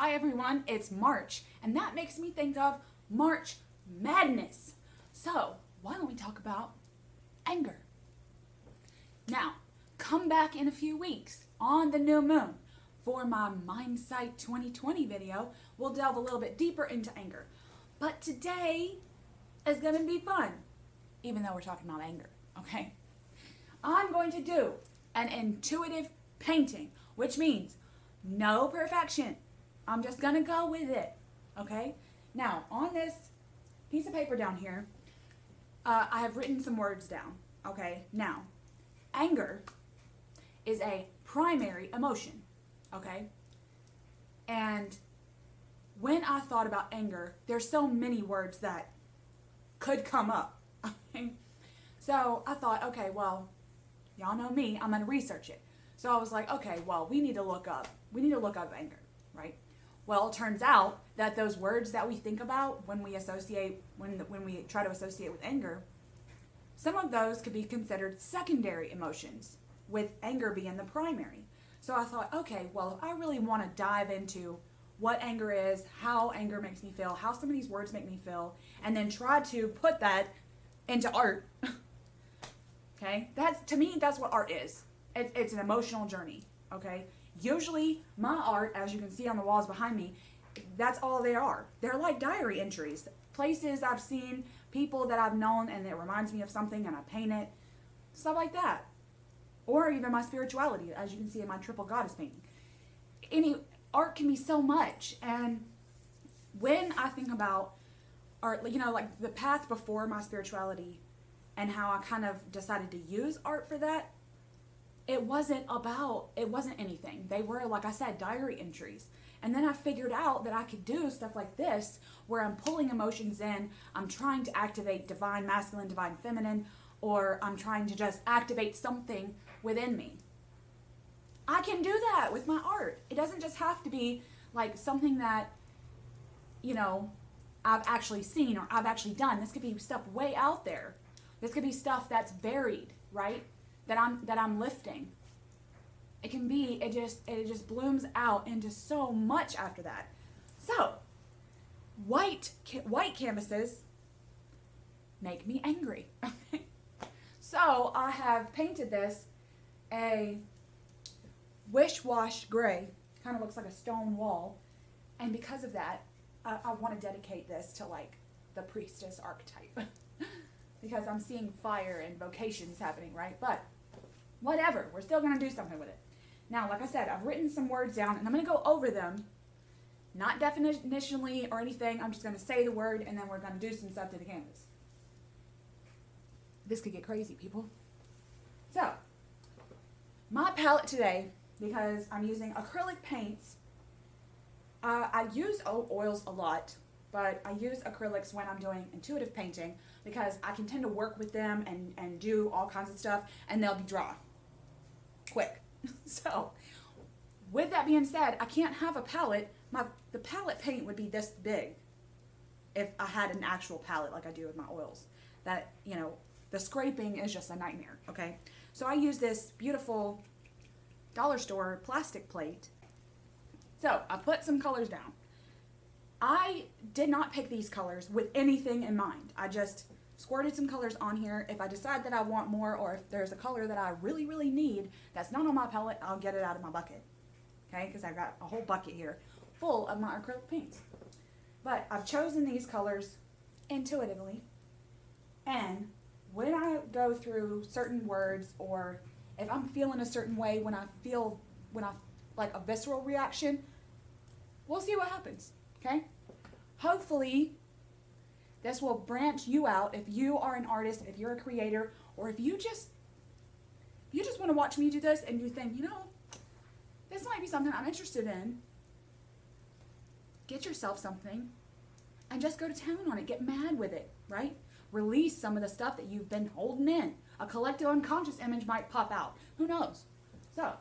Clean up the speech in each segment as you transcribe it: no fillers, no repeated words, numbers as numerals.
Hi everyone, it's March, and that makes me think of March Madness. So, why don't we talk about anger? Now, come back in a few weeks on the new moon for my Mindsight 2020 video. We'll delve a little bit deeper into anger. But today is going to be fun, even though we're talking about anger, okay? I'm going to do an intuitive painting, which means no perfection. I'm just going to go with it, okay? Now, on this piece of paper down here, I have written some words down, okay? Now, anger is a primary emotion, okay? And when I thought about anger, there's so many words that could come up, okay? So I thought, okay, well, y'all know me, I'm going to research it. So I was like, okay, well, we need to look up anger, right? Well, it turns out that those words that we think about when we try to associate with anger, some of those could be considered secondary emotions, with anger being the primary. So I thought, okay, well, if I really want to dive into what anger is, how anger makes me feel, how some of these words make me feel, and then try to put that into art, okay? To me, that's what art is. It's an emotional journey, okay? Usually, my art, as you can see on the walls behind me, that's all they are. They're like diary entries. Places I've seen, people that I've known, and it reminds me of something, and I paint it. Stuff like that. Or even my spirituality, as you can see in my triple goddess painting. Art can be so much. And when I think about art, like the path before my spirituality and how I kind of decided to use art for that, it wasn't anything. They were, like I said, diary entries. And then I figured out that I could do stuff like this, where I'm pulling emotions in, I'm trying to activate divine masculine, divine feminine, or I'm trying to just activate something within me. I can do that with my art. It doesn't just have to be like something that, I've actually seen or I've actually done. This could be stuff way out there. This could be stuff that's buried, right? That I'm lifting. It can be, it just blooms out into so much after that. So, white canvases make me angry. So I have painted this a wish-wash gray. Kind of looks like a stone wall. And because of that, I want to dedicate this to like the priestess archetype. Because I'm seeing fire and vocations happening, right? But whatever, we're still going to do something with it. Now, like I said, I've written some words down, and I'm going to go over them, not definitionally or anything. I'm just going to say the word, and then we're going to do some stuff to the canvas. This could get crazy, people. So, my palette today, because I'm using acrylic paints, I use oils a lot, but I use acrylics when I'm doing intuitive painting because I can tend to work with them and do all kinds of stuff, and they'll be dry quick. So, with that being said, I can't have a palette. The palette paint would be this big if I had an actual palette like I do with my oils. That, the scraping is just a nightmare, okay? So I use this beautiful dollar store plastic plate. So, I put some colors down. I did not pick these colors with anything in mind. I just squirted some colors on here. If I decide that I want more, or if there's a color that I really, really need that's not on my palette, I'll get it out of my bucket. Okay, because I've got a whole bucket here full of my acrylic paints. But I've chosen these colors intuitively. And when I go through certain words, or if I'm feeling a certain way, when I like a visceral reaction, we'll see what happens. Okay? Hopefully, this will branch you out if you are an artist, if you're a creator, or if you just want to watch me do this and you think, this might be something I'm interested in. Get yourself something and just go to town on it. Get mad with it, right? Release some of the stuff that you've been holding in. A collective unconscious image might pop out. Who knows? So,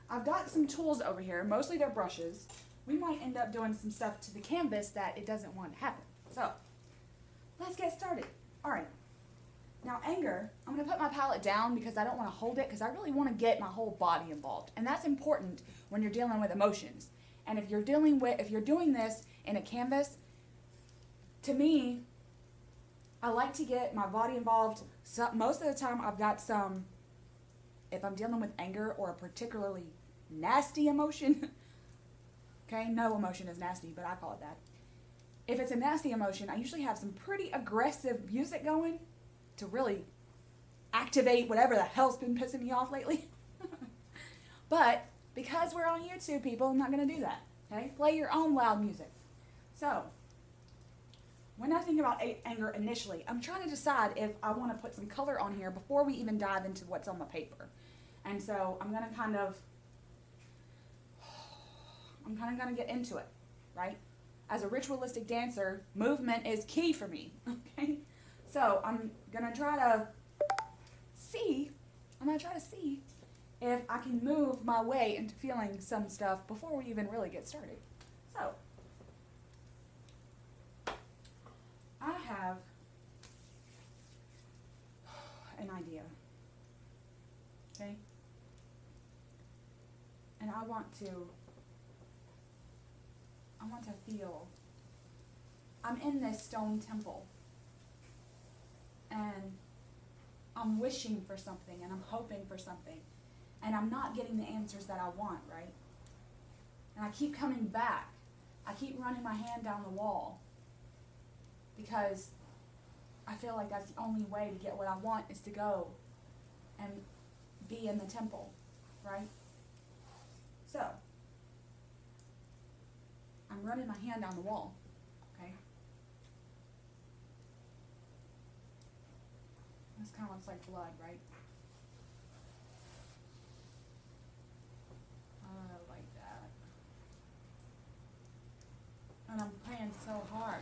I've got some tools over here. Mostly they're brushes. We might end up doing some stuff to the canvas that it doesn't want to happen. So, let's get started. All right. Now, anger, I'm going to put my palette down because I don't want to hold it, because I really want to get my whole body involved. And that's important when you're dealing with emotions. And if you're doing this in a canvas, to me, I like to get my body involved. So most of the time I've got some, if I'm dealing with anger or a particularly nasty emotion, okay, no emotion is nasty, but I call it that. If it's a nasty emotion, I usually have some pretty aggressive music going to really activate whatever the hell's been pissing me off lately. But because we're on YouTube, people, I'm not going to do that. Okay? Play your own loud music. So, when I think about anger initially, I'm trying to decide if I want to put some color on here before we even dive into what's on the paper. And so I'm going to kind of going to get into it, right? As a ritualistic dancer, movement is key for me, okay? So I'm going to try to see if I can move my way into feeling some stuff before we even really get started. So, I have an idea, okay? And I want to feel, I'm in this stone temple, and I'm wishing for something, and I'm hoping for something, and I'm not getting the answers that I want, right? And I keep coming back. I keep running my hand down the wall, because I feel like that's the only way to get what I want is to go and be in the temple, right? So, I'm running my hand down the wall, okay? This kind of looks like blood, right? Like that. And I'm praying so hard.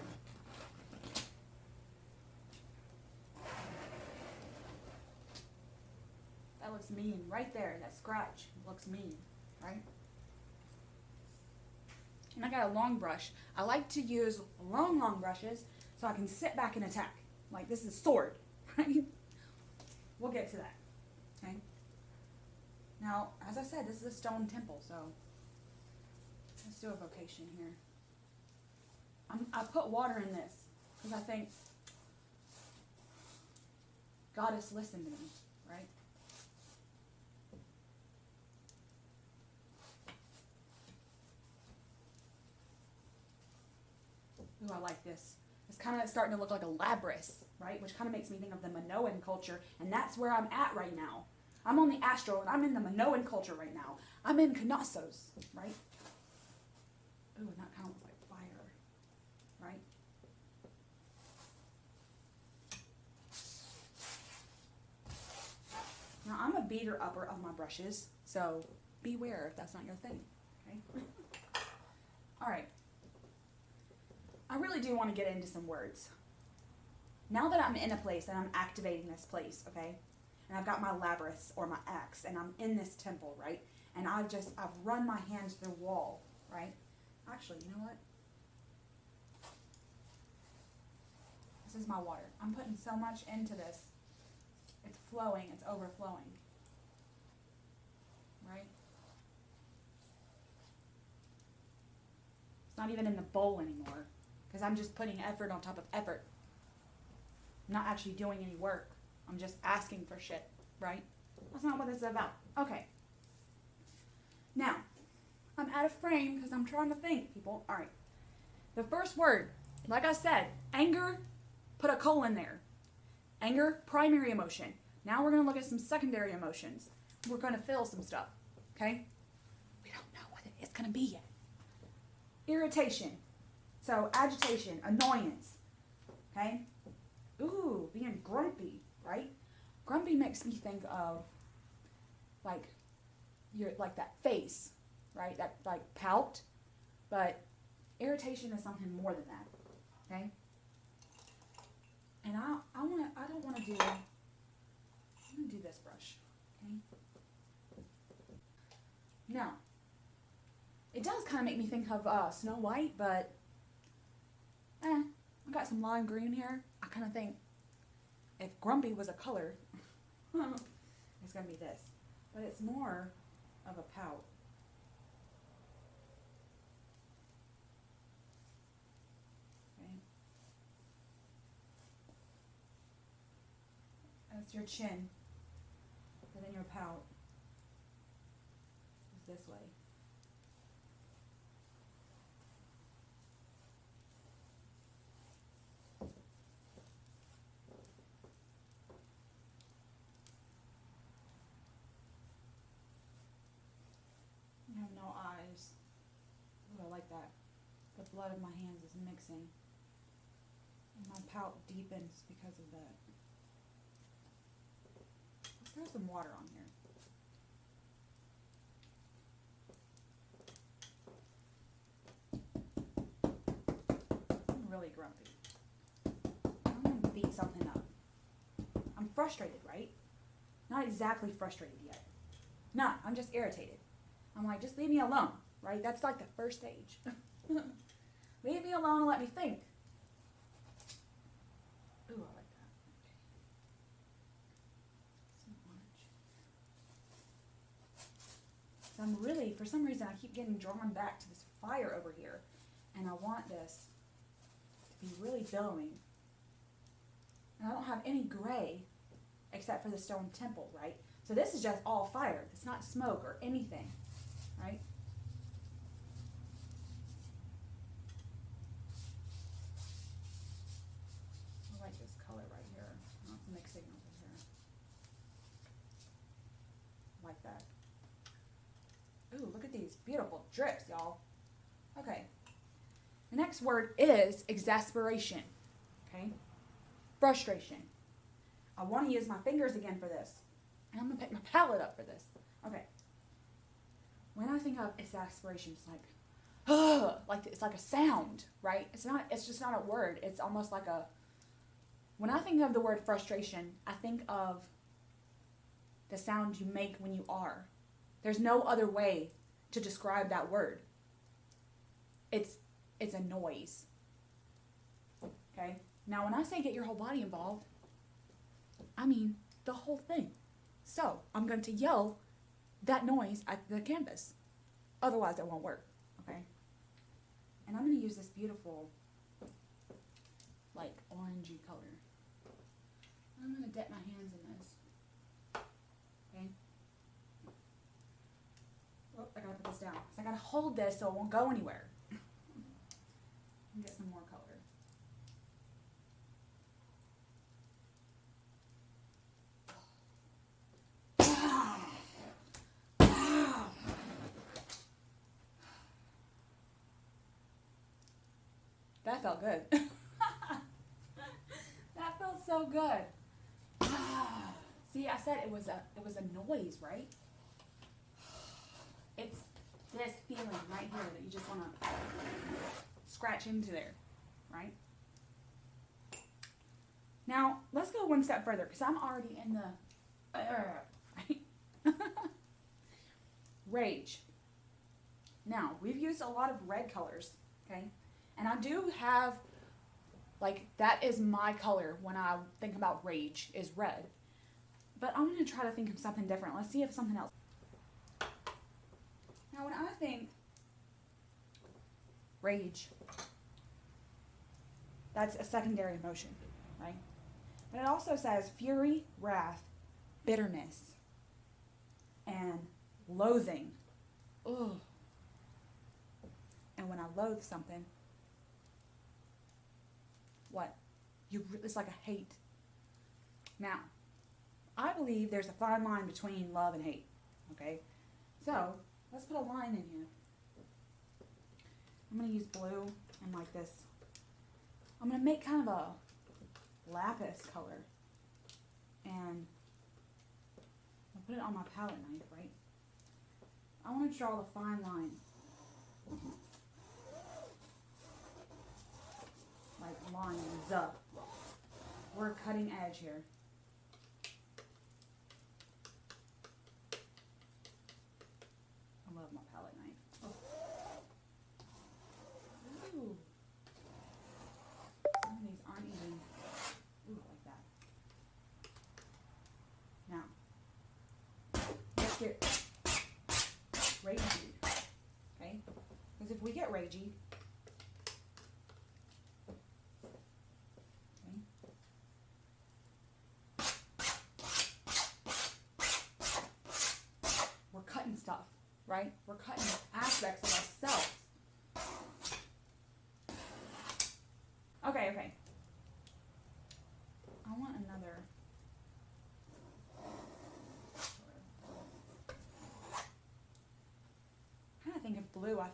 That looks mean right there. That scratch looks mean, right? And I got a long brush. I like to use long brushes so I can sit back and attack. Like this is a sword, right? We'll get to that, okay? Now, as I said, this is a stone temple, so let's do a vocation here. I put water in this because I think Goddess listened to me, right? Ooh, I like this. It's kind of starting to look like a labrys, right? Which kind of makes me think of the Minoan culture, and that's where I'm at right now. I'm on the astral, and I'm in the Minoan culture right now. I'm in Knossos, right? Ooh, and that kind of looks like fire, right? Now, I'm a beater-upper of my brushes, so beware if that's not your thing, okay? All right. I really do want to get into some words. Now that I'm in a place and I'm activating this place, okay, and I've got my labrys or my axe and I'm in this temple, right, and I've run my hands through the wall, right, actually, you know what, this is my water. I'm putting so much into this. It's flowing, it's overflowing, right? It's not even in the bowl anymore. Because I'm just putting effort on top of effort. I'm not actually doing any work. I'm just asking for shit, right? That's not what this is about. Okay. Now, I'm out of frame because I'm trying to think, people. All right. The first word, like I said, anger, put a colon there. Anger, primary emotion. Now we're going to look at some secondary emotions. We're going to feel some stuff, okay? We don't know what it is going to be yet. Irritation. So, agitation, annoyance, okay? Ooh, being grumpy, right? Grumpy makes me think of, like that face, right? That, like, pout. But irritation is something more than that, okay? And I'm gonna do this brush, okay? Now, it does kind of make me think of Snow White, but I got some lime green here. I kind of think if grumpy was a color, it's gonna be this, but it's more of a pout. It's your chin. But then your pout is this way. You have no eyes. Ooh, I like that. The blood of my hands is mixing. And my pout deepens because of that. Let's throw some water on here. I'm really grumpy. I'm going to beat something up. I'm frustrated, right? Not exactly frustrated yet. No, I'm just irritated. I'm like, just leave me alone, right? That's like the first stage. Leave me alone and let me think. Ooh, I like that. Okay. Some orange. So I'm really, for some reason, I keep getting drawn back to this fire over here. And I want this to be really billowing. And I don't have any gray except for the stone temple, right? So this is just all fire. It's not smoke or anything, right? I like this color right here. Oh, it's mixing over here. Like that. Ooh, look at these beautiful drips, y'all. Okay. The next word is exasperation. Okay? Frustration. I want to use my fingers again for this. And I'm going to pick my palette up for this. Okay. When I think of exasperation, it's like, like it's like a sound, right? It's just not a word. It's almost like a, when I think of the word frustration, I think of the sound you make when you are. There's no other way to describe that word. It's a noise. Okay? Now, when I say get your whole body involved, I mean the whole thing. So, I'm going to yell that noise at the canvas. Otherwise, it won't work. Okay? And I'm going to use this beautiful, like, orangey color. I'm going to dip my hands in this. Okay? Oh, I got to put this down. So I got to hold this so it won't go anywhere. And get some more color. That felt good. That felt so good. See, I said it was a noise, right? It's this feeling right here that you just want to scratch into there, right? Now, let's go one step further because I'm already in the right? Rage. Now, we've used a lot of red colors, okay? And I do have, like, that is my color when I think about rage, is red. But I'm going to try to think of something different. Let's see if something else. Now, when I think rage, that's a secondary emotion, right? But it also says fury, wrath, bitterness, and loathing. Ugh. And when I loathe something, what? It's like a hate. Now, I believe there's a fine line between love and hate. Okay? So, let's put a line in here. I'm going to use blue and like this. I'm going to make kind of a lapis color. And I'll put it on my palette knife, right? I want to draw the fine line. Like lines up. We're cutting edge here. I love my palette knife. Oh. Ooh. Some of these aren't even. Ooh, like that. Now, let's get ragey. Okay? Because if we get ragey,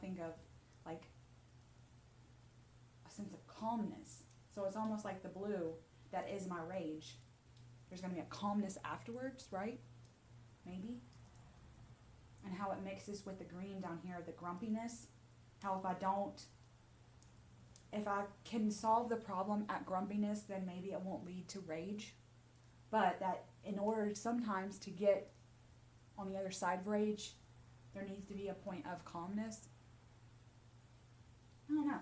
think of like a sense of calmness. So it's almost like the blue that is my rage. There's going to be a calmness afterwards, right? Maybe. And how it mixes with the green down here, the grumpiness. How if I can solve the problem at grumpiness, then maybe it won't lead to rage. But that in order sometimes to get on the other side of rage, there needs to be a point of calmness. I don't know.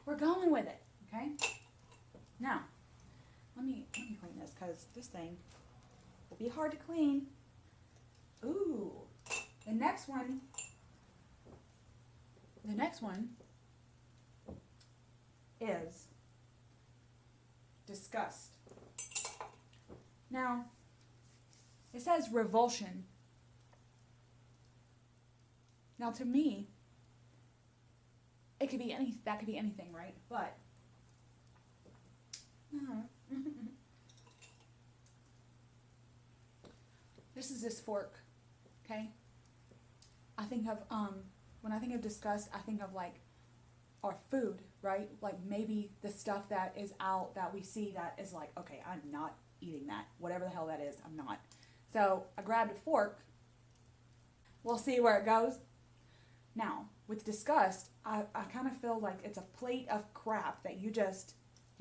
We're going with it, okay? Now, let me clean this because this thing will be hard to clean. Ooh, the next one is disgust. Now, it says revulsion. Now, to me, that could be anything, right? But this is this fork, okay? I think of when I think of disgust, I think of like our food, right? Like maybe the stuff that is out that we see that is like, okay, I'm not eating that. Whatever the hell that is, I'm not. So I grabbed a fork. We'll see where it goes. Now, with disgust, I kind of feel like it's a plate of crap that you're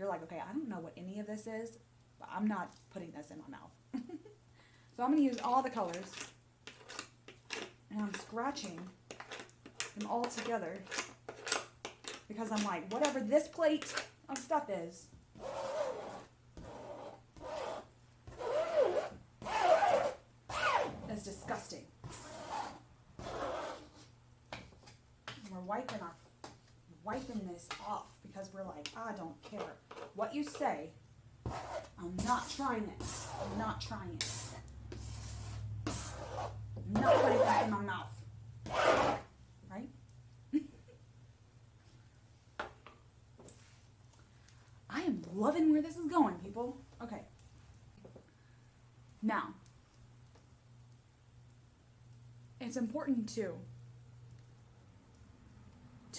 like, okay, I don't know what any of this is, but I'm not putting this in my mouth. So I'm going to use all the colors, and I'm scratching them all together because I'm like, whatever this plate of stuff is, disgusting. And we're wiping this off because we're like, I don't care what you say. I'm not trying it. I'm not trying it. I'm not putting that in my mouth. Right? I am loving where this is going, people. Okay. Now, it's important to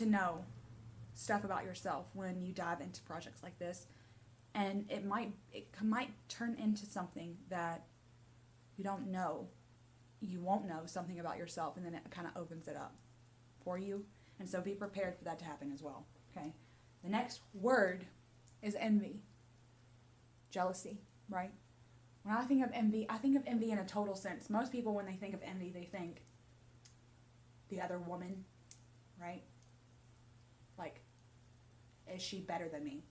know stuff about yourself when you dive into projects like this, and it might turn into something that you don't know. You won't know something about yourself, and then it kind of opens it up for you, and so be prepared for that to happen as well. Okay, the next word is envy, jealousy, right? When I think of envy in a total sense. Most people, when they think of envy, they think the other woman, right? Like, is she better than me?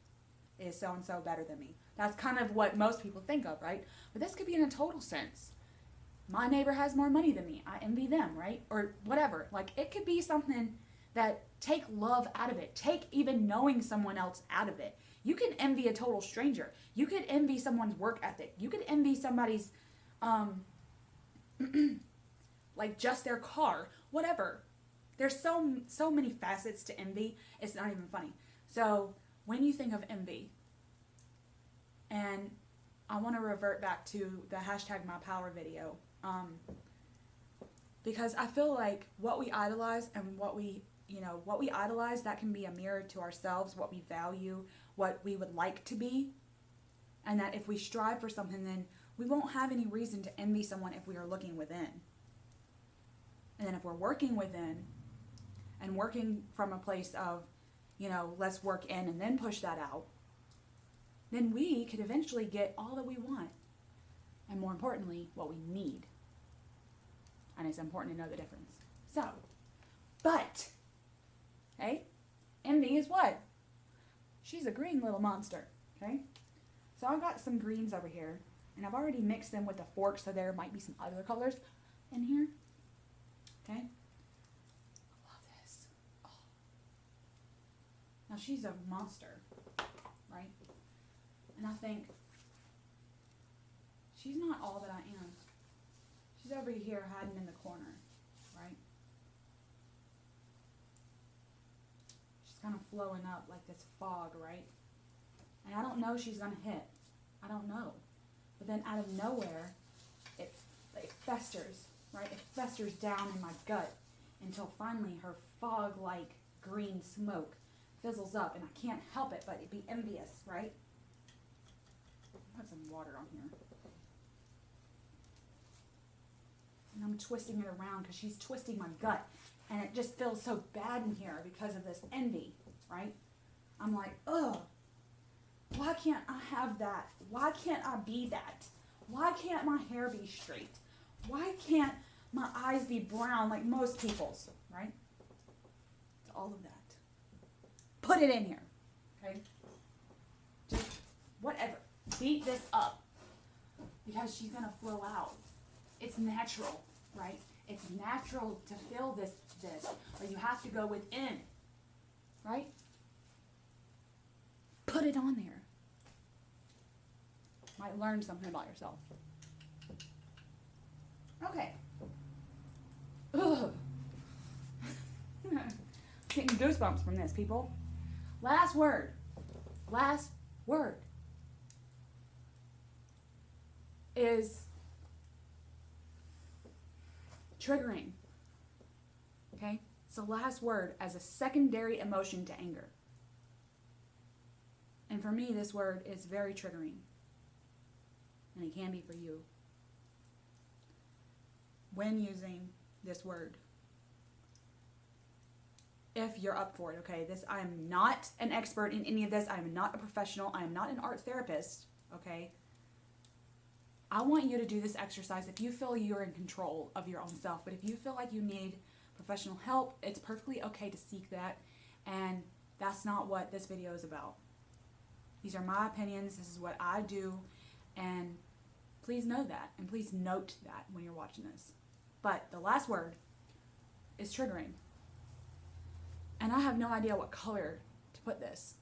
Is so-and-so better than me? That's kind of what most people think of, right? But this could be in a total sense. My neighbor has more money than me. I envy them, right? Or whatever. Like, it could be something that take love out of it. Take even knowing someone else out of it. You can envy a total stranger. You could envy someone's work ethic. You could envy somebody's, like just their car, whatever. There's so many facets to envy. It's not even funny. So when you think of envy, and I want to revert back to the #MyPower video, because I feel like what we idolize and what we idolize, that can be a mirror to ourselves, what we value, what we would like to be, and that if we strive for something, then we won't have any reason to envy someone if we are looking within. And then if we're working within and working from a place of, let's work in and then push that out, then we could eventually get all that we want. And more importantly, what we need. And it's important to know the difference. So, but, okay, envy is what? She's a green little monster, okay? So I've got some greens over here, and I've already mixed them with the fork, so there might be some other colors in here, okay? I love this. Oh. Now she's a monster, right? And I think she's not all that I am. She's over here hiding in the corner, right? She's kind of flowing up like this fog, right? And I don't know she's going to hit. I don't know. But then out of nowhere, it festers, right? It festers down in my gut. until finally her fog-like green smoke fizzles up, and I can't help it but be envious, right? Put some water on here. And I'm twisting it around because she's twisting my gut, and it just feels so bad in here because of this envy, right? I'm like, ugh, why can't I have that? Why can't I be that? Why can't my hair be straight? Why can't my eyes be brown like most people's, right? It's all of that. Put it in here, okay? Just whatever. Beat this up because she's going to flow out. It's natural, right? It's natural to feel this, but you have to go within, right? Put it on there. Might learn something about yourself. Okay. Ugh. Getting goosebumps from this, people. Last word. Last word is triggering. Okay? It's the last word as a secondary emotion to anger. And for me, this word is very triggering. And it can be for you. When using this word, if you're up for it, okay? I am not an expert in any of this. I am not a professional. I am not an art therapist, okay? I want you to do this exercise if you feel you're in control of your own self. But if you feel like you need professional help, it's perfectly okay to seek that. And that's not what this video is about. These are my opinions. This is what I do. And please know that. And please note that when you're watching this. But the last word is triggering. And I have no idea what color to put this.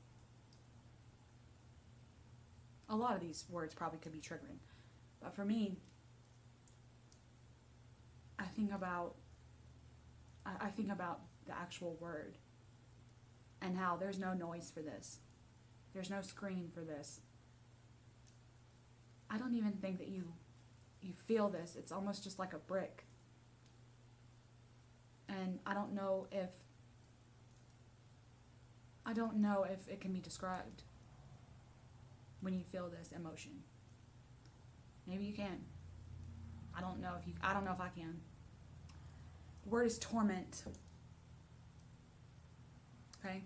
A lot of these words probably could be triggering. But for me, I think about the actual word and how there's no noise for this. There's no screen for this. I don't even think that you feel this. It's almost just like a brick. And I don't know if it can be described when you feel this emotion. Maybe you can. I don't know if I can. The word is torment. Okay?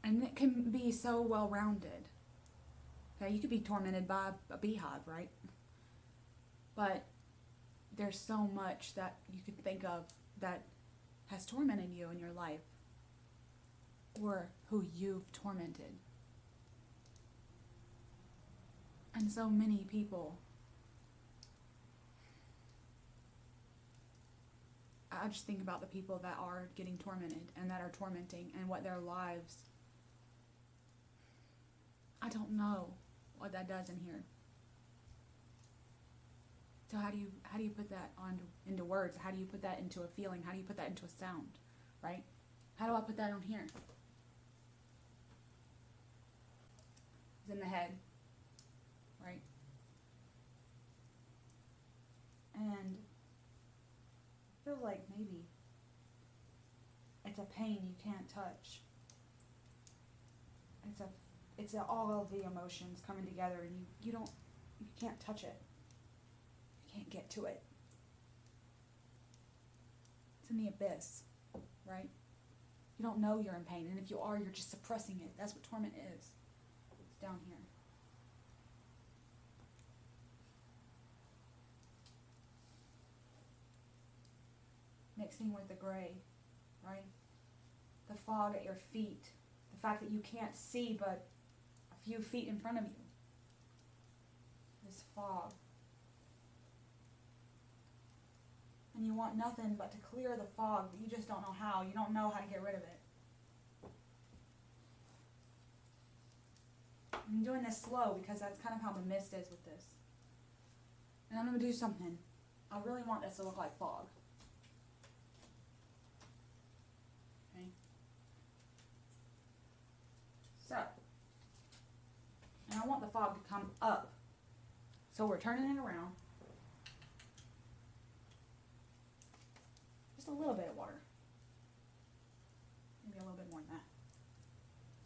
And it can be so well-rounded. Okay, you could be tormented by a beehive, right? But there's so much that you could think of that has tormented you in your life, or who you've tormented. And so many people, I just think about the people that are getting tormented and that are tormenting and what their lives, I don't know what that does in here. So how do you put that into words? How do you put that into a feeling? How do you put that into a sound, right? How do I put that on here? It's in the head, right? And I feel like maybe it's a pain you can't touch. It's all of the emotions coming together, and you can't touch it. You can't get to it. It's in the abyss, right? You don't know you're in pain, and if you are, you're just suppressing it. That's what torment is. It's down here. Mixing with the gray, right? The fog at your feet. The fact that you can't see but a few feet in front of you. This fog. And you want nothing but to clear the fog, but you just don't know how. You don't know how to get rid of it. I'm doing this slow because that's kind of how the mist is with this. And I'm going to do something. I really want this to look like fog. Okay. So, and I want the fog to come up. So we're turning it around. Just a little bit of water. Maybe a little bit more than that.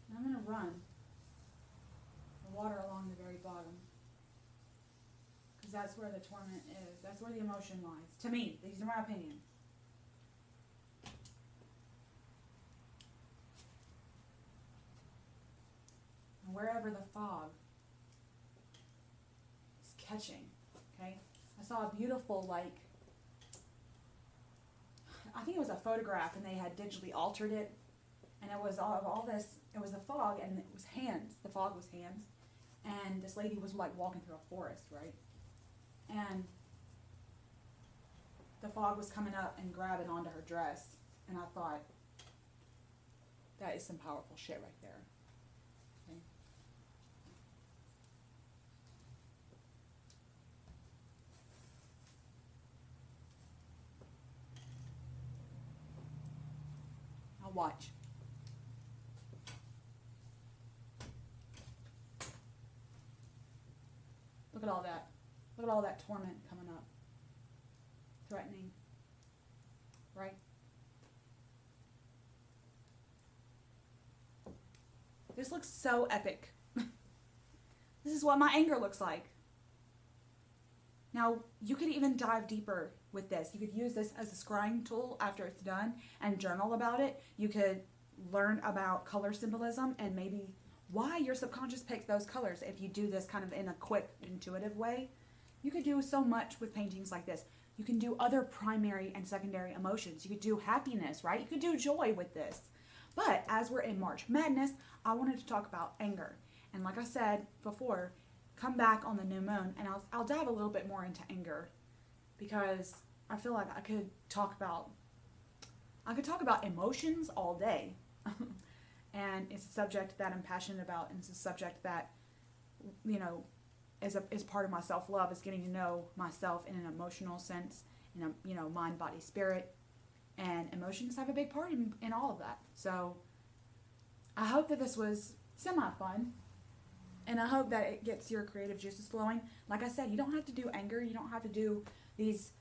And I'm going to run the water along the very bottom. Because that's where the torment is. That's where the emotion lies. To me, these are my opinions. And wherever the fog is catching, okay? I saw a beautiful, like, I think it was a photograph, and they had digitally altered it, and it was all this, it was the fog, and it was hands. The fog was hands, and this lady was like walking through a forest, right? And the fog was coming up and grabbing onto her dress, and I thought, that is some powerful shit right there. Okay? Now watch. Look at all that. Look at all that torment coming up. Threatening. Right? This looks so epic. This is what my anger looks like. Now, you could even dive deeper with this. You could use this as a scrying tool after it's done and journal about it. You could learn about color symbolism and maybe why your subconscious picks those colors if you do this kind of in a quick, intuitive way. You could do so much with paintings like this. You can do other primary and secondary emotions. You could do happiness, right? You could do joy with this. But as we're in March Madness, I wanted to talk about anger. And like I said before, come back on the new moon and I'll dive a little bit more into anger, because I feel like I could talk about emotions all day. And it's a subject that I'm passionate about, and it's a subject that, you know, is part of my self-love, is getting to know myself in an emotional sense, in a, you know, mind, body, spirit. And emotions have a big part in all of that. So I hope that this was semi-fun. And I hope that it gets your creative juices flowing. Like I said, you don't have to do anger. You don't have to do these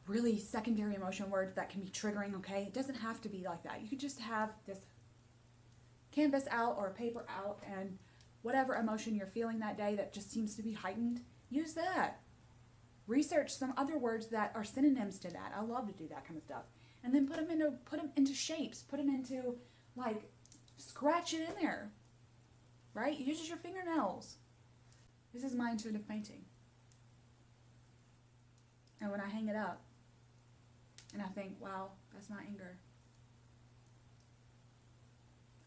really secondary emotion words that can be triggering, okay? It doesn't have to be like that. You could just have this canvas out or paper out, and whatever emotion you're feeling that day that just seems to be heightened, use that. Research some other words that are synonyms to that. I love to do that kind of stuff. And then put them into shapes. Put them into, like, scratch it in there. Right? Use your fingernails. This is my intuitive painting. And when I hang it up, and I think, wow, that's my anger,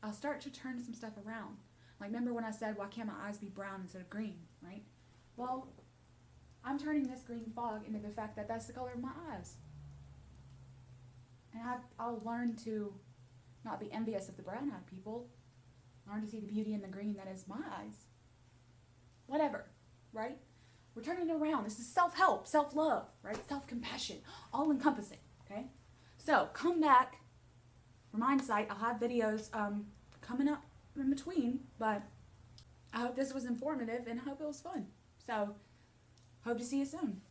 I'll start to turn some stuff around. Like, remember when I said, why can't my eyes be brown instead of green, right? Well, I'm turning this green fog into the fact that that's the color of my eyes. And I'll learn to not be envious of the brown-eyed people. Learn to see the beauty in the green that is my eyes. Whatever, right? We're turning it around. This is self-help, self-love, right? Self-compassion, all-encompassing, okay? So, come back for Mindsight. I'll have videos coming up in between, but I hope this was informative and I hope it was fun. So, hope to see you soon.